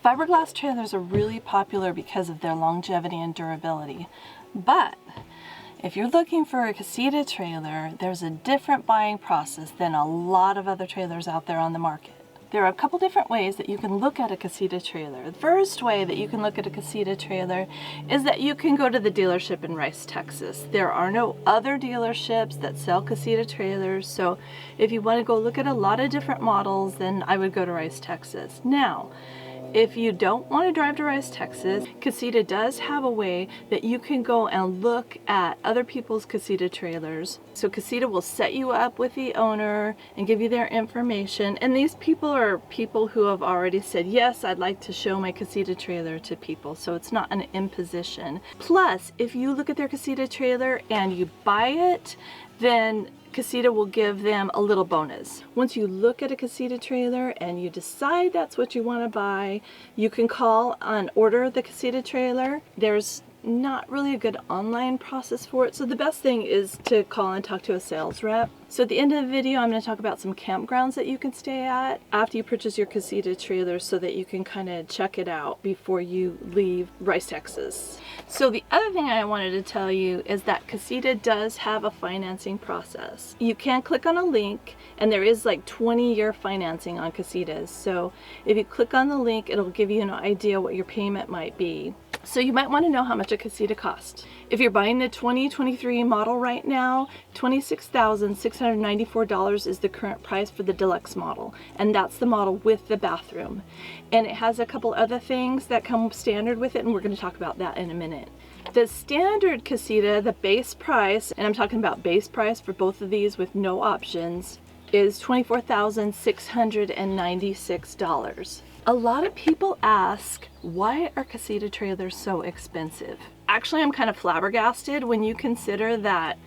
Fiberglass trailers are really popular because of their longevity and durability, but if you're looking for a Casita trailer, there's a different buying process than a lot of other trailers out there on the market. There are a couple different ways that you can look at a Casita trailer. The first way that you can look at a Casita trailer is that you can go to the dealership in Rice, Texas. There are no other dealerships that sell Casita trailers, so if you want to go look at a lot of different models, then I would go to Rice, Texas. Now, if you don't want to drive to Rice, Texas, Casita does have a way that you can go and look at other people's Casita trailers. So Casita will set you up with the owner and give you their information. And these people are people who have already said, yes, I'd like to show my Casita trailer to people. So it's not an imposition. Plus, if you look at their Casita trailer and you buy it, then Casita will give them a little bonus. Once you look at a Casita trailer and you decide that's what you want to buy, you can call and order the Casita trailer. There's not really a good online process for it, so the best thing is to call and talk to a sales rep. So at the end of the video, I'm going to talk about some campgrounds that you can stay at after you purchase your Casita trailer so that you can kind of check it out before you leave Rice, Texas. So the other thing I wanted to tell you is that Casita does have a financing process. You can click on a link and there is like 20-year financing on Casitas. So if you click on the link, it'll give you an idea what your payment might be. So you might want to know how much a Casita costs. If you're buying the 2023 model right now, $26,694 is the current price for the Deluxe model, and that's the model with the bathroom. And it has a couple other things that come standard with it, and we're going to talk about that in a minute. The standard Casita, the base price, and I'm talking about base price for both of these with no options, is $24,696. A lot of people ask, why are Casita trailers so expensive? Actually, I'm kind of flabbergasted when you consider that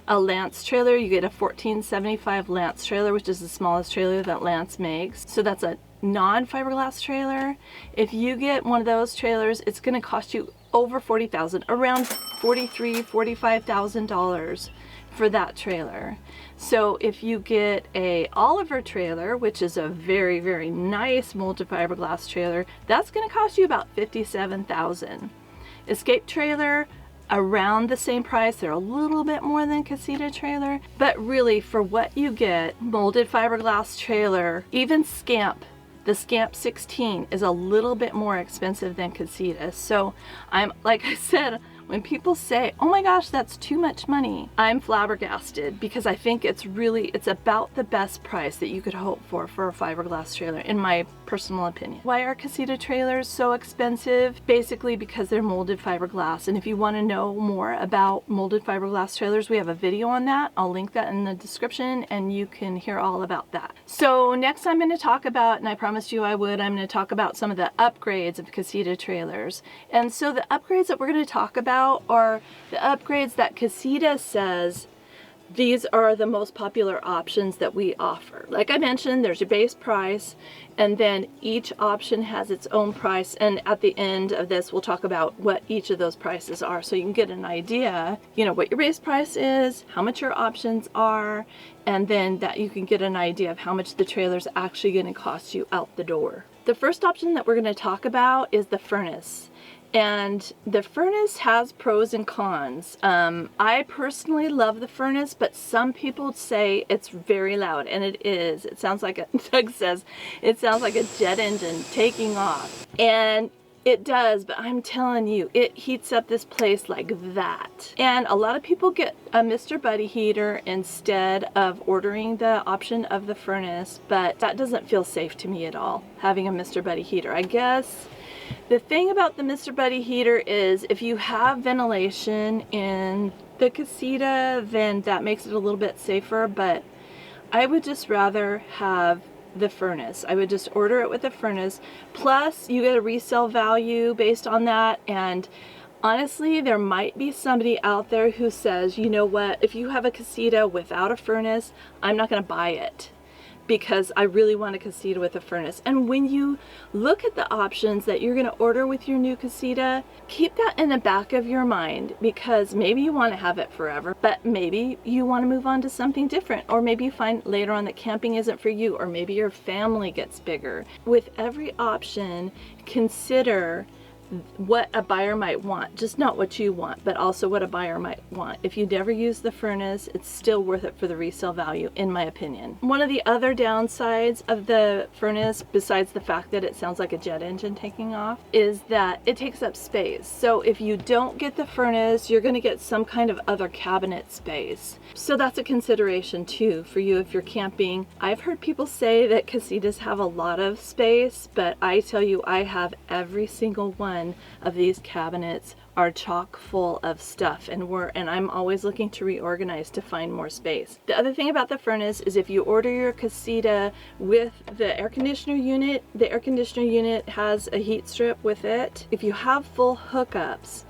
a Lance trailer, you get a 1475 Lance trailer, which is the smallest trailer that Lance makes. So that's a non-fiberglass trailer. If you get one of those trailers, it's going to cost you over $40,000, around $43,000, $45,000 for that trailer. So if you get a Oliver trailer, which is a very, very nice molded fiberglass trailer, that's going to cost you about $57,000. Escape trailer, around the same price. They're a little bit more than Casita trailer, but really for what you get, molded fiberglass trailer, even Scamp, the Scamp 16 is a little bit more expensive than Casita. So I'm, like I said, when people say, oh my gosh, that's too much money, I'm flabbergasted because I think it's about the best price that you could hope for a fiberglass trailer, in my personal opinion. Why are Casita trailers so expensive? Basically because they're molded fiberglass. And if you want to know more about molded fiberglass trailers, we have a video on that. I'll link that in the description and you can hear all about that. So next I'm going to talk about, and I promised you I would, I'm going to talk about some of the upgrades of Casita trailers. And so the upgrades that we're going to talk about are the upgrades that Casita says these are the most popular options that we offer. Like I mentioned, there's your base price, and then each option has its own price, and at the end of this we'll talk about what each of those prices are so you can get an idea, you know, what your base price is, how much your options are, and then that you can get an idea of how much the trailer's actually going to cost you out the door. The first option that we're going to talk about is the furnace. And the furnace has pros and cons. I personally love the furnace, but some people say it's very loud, and it is. It sounds like Doug says, it sounds like a jet engine taking off. And it does, but I'm telling you, it heats up this place like that. And a lot of people get a Mr. Buddy heater instead of ordering the option of the furnace, but that doesn't feel safe to me at all, having a Mr. Buddy heater. I guess the thing about the Mr. Buddy heater is if you have ventilation in the Casita, then that makes it a little bit safer, but I would just rather have the furnace. I would just order it with the furnace. Plus, you get a resale value based on that, and honestly, there might be somebody out there who says, you know what, if you have a Casita without a furnace, I'm not going to buy it. because I really want a Casita with a furnace. And when you look at the options that you're going to order with your new Casita, keep that in the back of your mind, because maybe you want to have it forever, but maybe you want to move on to something different, or maybe you find later on that camping isn't for you, or maybe your family gets bigger. With every option, consider what a buyer might want, just not what you want, but also what a buyer might want. If you never use the furnace, it's still worth it for the resale value, in my opinion. One of the other downsides of the furnace, besides the fact that it sounds like a jet engine taking off, is that it takes up space. So if you don't get the furnace, you're going to get some kind of other cabinet space. So that's a consideration too for you if you're camping. I've heard people say that Casitas have a lot of space, but I tell you, I have every single one of these cabinets are chock full of stuff, and I'm always looking to reorganize to find more space. The other thing about the furnace is if you order your Casita with the air conditioner unit, the air conditioner unit has a heat strip with it. If you have full hookups,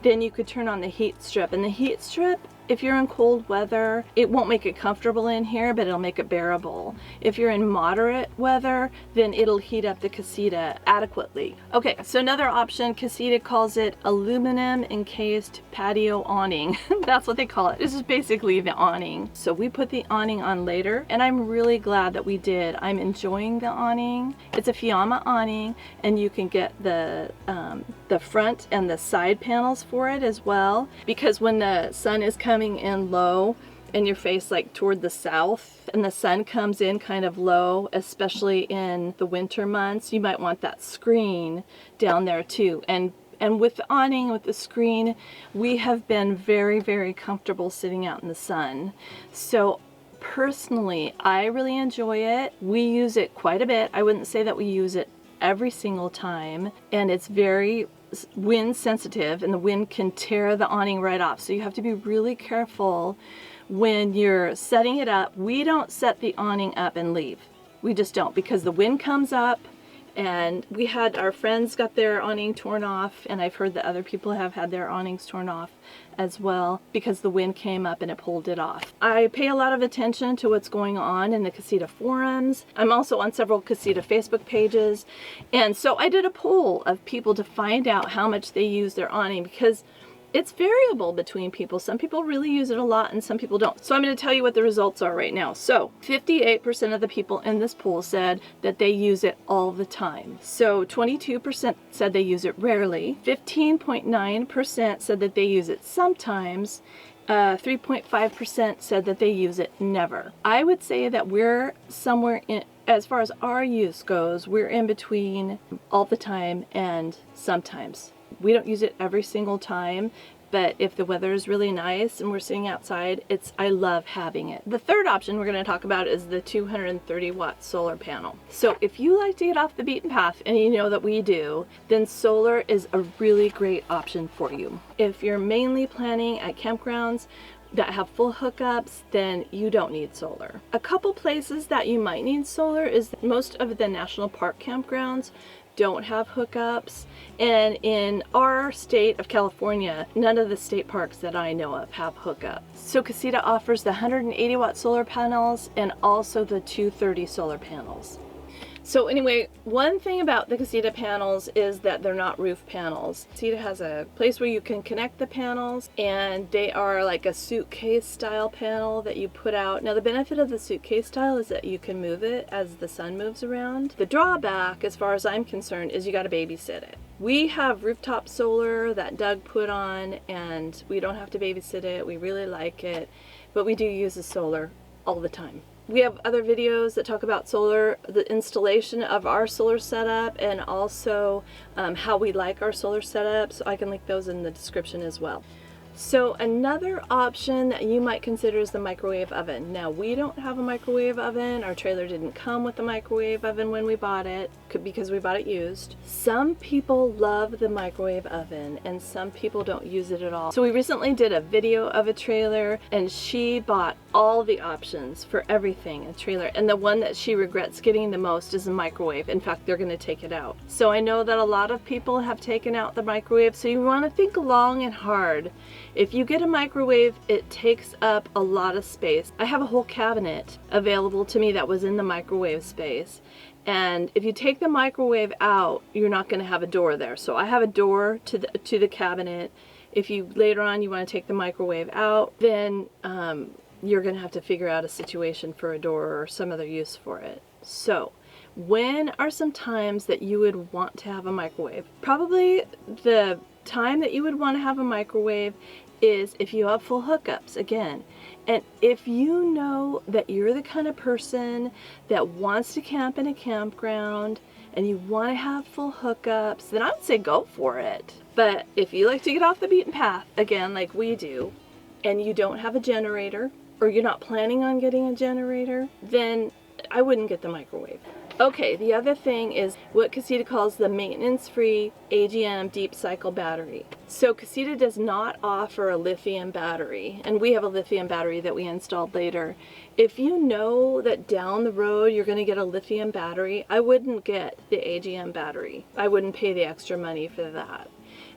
then you could turn on the heat strip, and the heat strip, if you're in cold weather, it won't make it comfortable in here, but it'll make it bearable. If you're in moderate weather, then it'll heat up the Casita adequately. Okay, so another option, Casita calls it aluminum encased patio awning. That's what they call it. This is basically the awning. So we put the awning on later, and I'm really glad that we did. I'm enjoying the awning. It's a Fiamma awning, and you can get the front and the side panels for it as well, because when the sun is coming in low and your face like toward the south, and the sun comes in kind of low, especially in the winter months, you might want that screen down there too. And with the awning, with the screen, we have been very, very comfortable sitting out in the sun. So personally, I really enjoy it. We use it quite a bit. I wouldn't say that we use it every single time, and it's very wind sensitive, and the wind can tear the awning right off. So you have to be really careful when you're setting it up. We don't set the awning up and leave. We just don't, because the wind comes up, and we had our friends got their awning torn off, and I've heard that other people have had their awnings torn off as well because the wind came up and it pulled it off. I pay a lot of attention to what's going on in the Casita forums. I'm also on several Casita Facebook pages, and so I did a poll of people to find out how much they use their awning, because it's variable between people. Some people really use it a lot and some people don't. So I'm going to tell you what the results are right now. So 58% of the people in this poll said that they use it all the time. So 22% said they use it rarely. 15.9% said that they use it sometimes. 3.5% said that they use it never. I would say that we're somewhere in, as far as our use goes, we're in between all the time and sometimes. We don't use it every single time, but if the weather is really nice and we're sitting outside, I love having it. The third option we're going to talk about is the 230 watt solar panel. So if you like to get off the beaten path, and you know that we do, then solar is a really great option for you. If you're mainly planning at campgrounds that have full hookups, then you don't need solar. A couple places that you might need solar is most of the national park campgrounds don't have hookups, and in our state of California, none of the state parks that I know of have hookups. So Casita offers the 180 watt solar panels and also the 230 solar panels. So anyway, one thing about the Casita panels is that they're not roof panels. Casita has a place where you can connect the panels, and they are like a suitcase style panel that you put out. Now the benefit of the suitcase style is that you can move it as the sun moves around. The drawback, as far as I'm concerned, is you got to babysit it. We have rooftop solar that Doug put on, and we don't have to babysit it. We really like it, but we do use the solar all the time. We have other videos that talk about solar, the installation of our solar setup, and also how we like our solar setup, so I can link those in the description as well. So another option that you might consider is the microwave oven. Now we don't have a microwave oven. Our trailer didn't come with a microwave oven when we bought it. because we bought it used. Some people love the microwave oven and some people don't use it at all. So we recently did a video of a trailer and she bought all the options for everything in a trailer, and the one that she regrets getting the most is a microwave. In fact, they're going to take it out. So I know that a lot of people have taken out the microwave, so you want to think long and hard. If you get a microwave, it takes up a lot of space. I have a whole cabinet available to me that was in the microwave space. And if you take the microwave out, you're not going to have a door there. So I have a door to the cabinet. If you later on you want to take the microwave out, then you're going to have to figure out a situation for a door or some other use for it. So when are some times that you would want to have a microwave? Probably the time that you would want to have a microwave is if you have full hookups again. And if you know that you're the kind of person that wants to camp in a campground and you want to have full hookups, then I would say go for it. But if you like to get off the beaten path, again, like we do, and you don't have a generator, or you're not planning on getting a generator, then I wouldn't get the microwave. Okay, the other thing is what Casita calls the maintenance-free AGM deep cycle battery. So Casita does not offer a lithium battery, and we have a lithium battery that we installed later. If you know that down the road you're going to get a lithium battery, I wouldn't get the AGM battery. I wouldn't pay the extra money for that.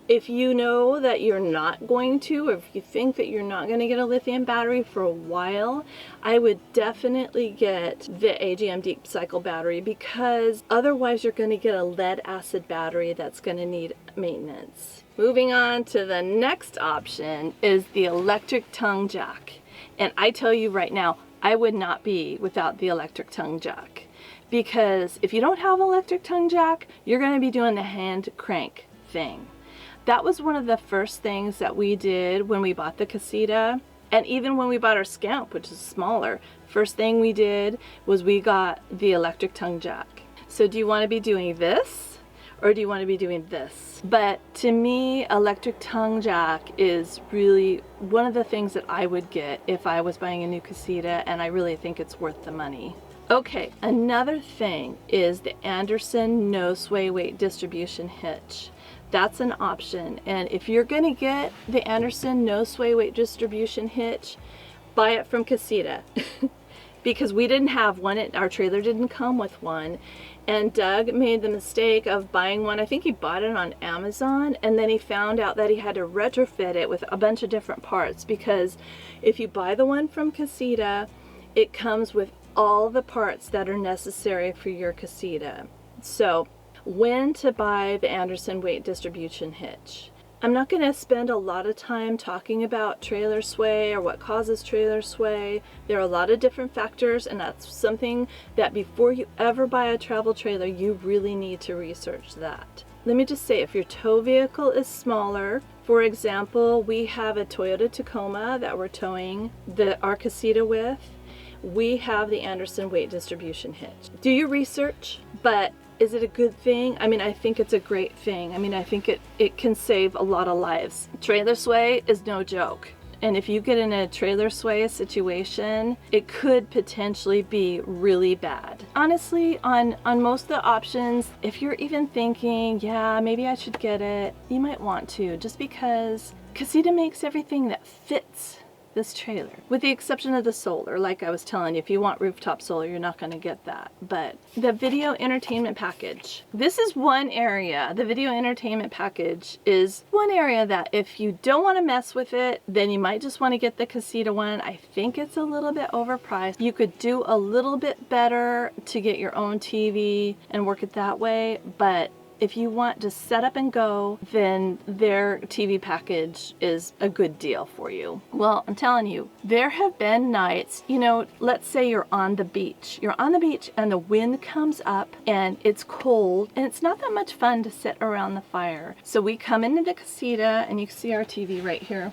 If you know that you're not going to, or if you think that you're not going to get a lithium battery for a while, I would definitely get the AGM deep cycle battery, because otherwise you're going to get a lead acid battery that's going to need maintenance. Moving on to the next option is the electric tongue jack. And I tell you right now, I would not be without the electric tongue jack, because if you don't have electric tongue jack, you're going to be doing the hand crank thing. That was one of the first things that we did when we bought the Casita, and even when we bought our Scamp, which is smaller. First thing we did was we got the electric tongue jack. So do you want to be doing this, or do you want to be doing this? But to me, electric tongue jack is really one of the things that I would get if I was buying a new Casita, and I really think it's worth the money. Okay, another thing is the Anderson no sway weight distribution hitch. That's an option, and if you're going to get the Anderson no sway weight distribution hitch, buy it from Casita. Because we didn't have one, our trailer didn't come with one, and Doug made the mistake of buying one. I think he bought it on Amazon, and then he found out that he had to retrofit it with a bunch of different parts, because if you buy the one from Casita, it comes with all the parts that are necessary for your Casita. So when to buy the Anderson weight distribution hitch. I'm not going to spend a lot of time talking about trailer sway or what causes trailer sway. There are a lot of different factors, and that's something that before you ever buy a travel trailer, you really need to research that. Let me just say, if your tow vehicle is smaller, for example, we have a Toyota Tacoma that we're towing our Casita with, we have the Anderson weight distribution hitch. Do your research, but is it a good thing? I mean, I think it's a great thing. I mean, I think it can save a lot of lives. Trailer sway is no joke. And if you get in a trailer sway situation, it could potentially be really bad. Honestly, on most of the options, if you're even thinking, yeah, maybe I should get it, you might want to, just because Casita makes everything that fits this trailer, with the exception of the solar. Like I was telling you, if you want rooftop solar, you're not going to get that. But the video entertainment package, this is one area. The video entertainment package is one area that if you don't want to mess with it, then you might just want to get the Casita one. I think it's a little bit overpriced. You could do a little bit better to get your own TV and work it that way, but if you want to set up and go, then their TV package is a good deal for you. Well, I'm telling you, there have been nights, you know, let's say you're on the beach. You're on the beach and the wind comes up and it's cold and it's not that much fun to sit around the fire. So we come into the Casita and you can see our TV right here.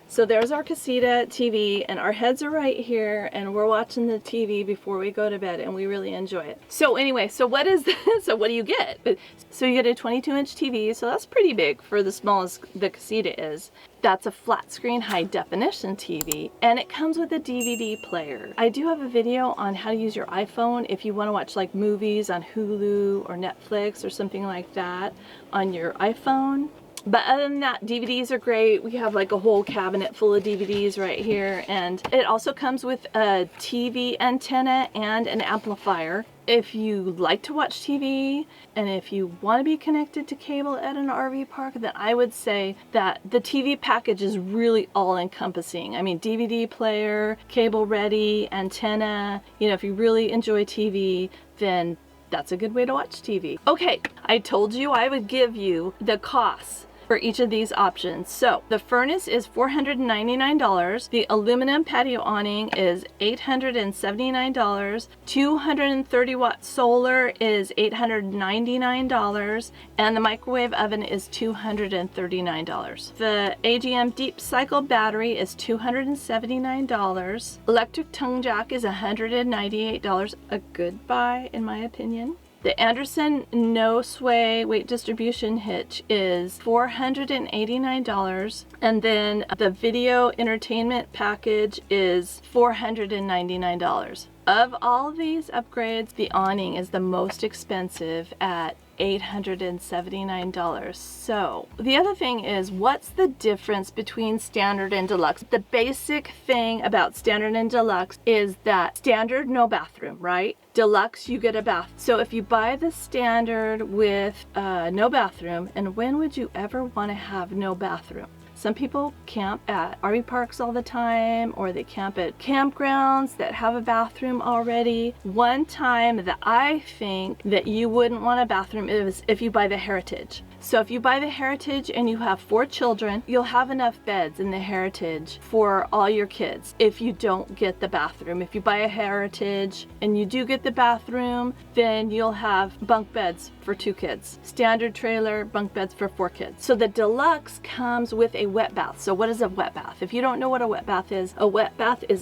So there's our Casita TV, and our heads are right here, and we're watching the TV before we go to bed, and we really enjoy it. So anyway, so what is this? So what do you get? So you get a 22-inch TV, so that's pretty big for the smallest the Casita is. That's a flat screen high definition TV, and it comes with a DVD player. I do have a video on how to use your iPhone if you want to watch like movies on Hulu or Netflix or something like that on your iPhone. But other than that, DVDs are great. We have like a whole cabinet full of DVDs right here. And it also comes with a TV antenna and an amplifier. If you like to watch TV and if you want to be connected to cable at an RV park, then I would say that the TV package is really all encompassing. I mean, DVD player, cable ready, antenna. You know, if you really enjoy TV, then that's a good way to watch TV. Okay, I told you I would give you the costs for each of these options. So the furnace is $499. The aluminum patio awning is $879. 230 watt solar is $899. And the microwave oven is $239. The AGM deep cycle battery is $279. Electric tongue jack is $198. A good buy in my opinion. The Anderson no sway weight distribution hitch is $489, and then the video entertainment package is $499. Of all these upgrades, the awning is the most expensive at $879. So the other thing is, what's the difference between standard and deluxe? The basic thing about standard and deluxe is that standard, no bathroom, right? Deluxe, you get a bath. So if you buy the standard with no bathroom, and when would you ever want to have no bathroom? Some people camp at RV parks all the time, or they camp at campgrounds that have a bathroom already. One time that I think that you wouldn't want a bathroom is if you buy the Heritage. So if you buy the Heritage and you have 4 children, you'll have enough beds in the Heritage for all your kids if you don't get the bathroom. If you buy a Heritage and you do get the bathroom, then you'll have bunk beds for 2 kids. Standard trailer, bunk beds for 4 kids. So the Deluxe comes with a wet bath. So what is a wet bath? If you don't know what a wet bath is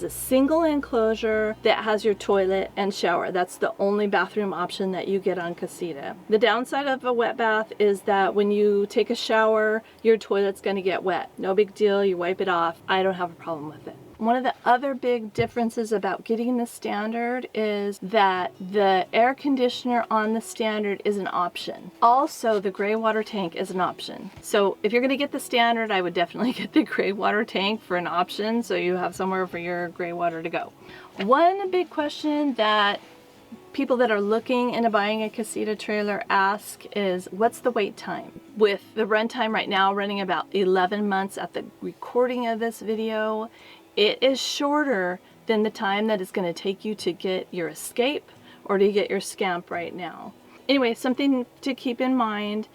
a single enclosure that has your toilet and shower. That's the only bathroom option that you get on Casita. The downside of a wet bath is that when you take a shower, your toilet's going to get wet. No big deal, you wipe it off. I don't have a problem with it. One of the other big differences about getting the standard is that the air conditioner on the standard is an option. Also, the gray water tank is an option. So if you're going to get the standard, I would definitely get the gray water tank for an option, so you have somewhere for your gray water to go. One big question that people that are looking into buying a Casita trailer ask is, what's the wait time? With the runtime right now running about 11 months at the recording of this video, it is shorter than the time that it's going to take you to get your Escape or to get your Scamp right now. Anyway, something to keep in mind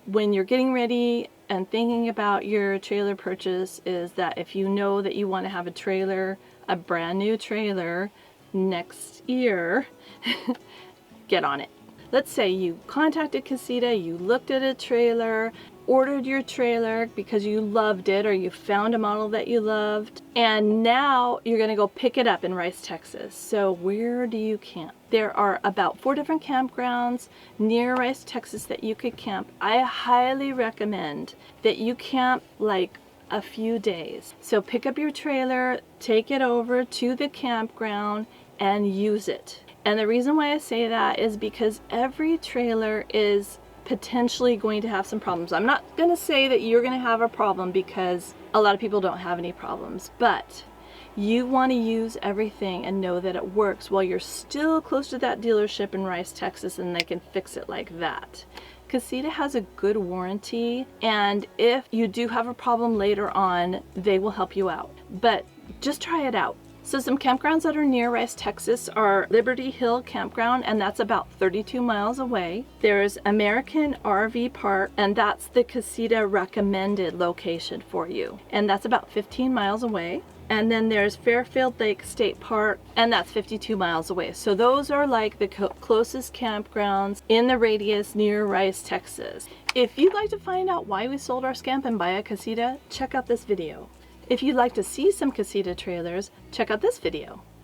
when you're getting ready and thinking about your trailer purchase is that if you know that you want to have a trailer, a brand new trailer next year, get on it. Let's say you contacted Casita, you looked at a trailer, ordered your trailer because you loved it or you found a model that you loved, and now you're going to go pick it up in Rice, Texas. So where do you camp? There are about 4 different campgrounds near Rice, Texas that you could camp. I highly recommend that you camp like a few days. So pick up your trailer, take it over to the campground and use it. And the reason why I say that is because every trailer is potentially going to have some problems. I'm not going to say that you're going to have a problem because a lot of people don't have any problems, but you want to use everything and know that it works while you're still close to that dealership in Rice, Texas, and they can fix it like that. Casita has a good warranty, and if you do have a problem later on, they will help you out. But just try it out. So some campgrounds that are near Rice, Texas are Liberty Hill Campground, and that's about 32 miles away. There's American RV Park, and that's the Casita recommended location for you. And that's about 15 miles away. And then there's Fairfield Lake State Park, and that's 52 miles away. So those are like the closest campgrounds in the radius near Rice, Texas. If you'd like to find out why we sold our Scamp and buy a Casita, check out this video. If you'd like to see some Casita trailers, check out this video.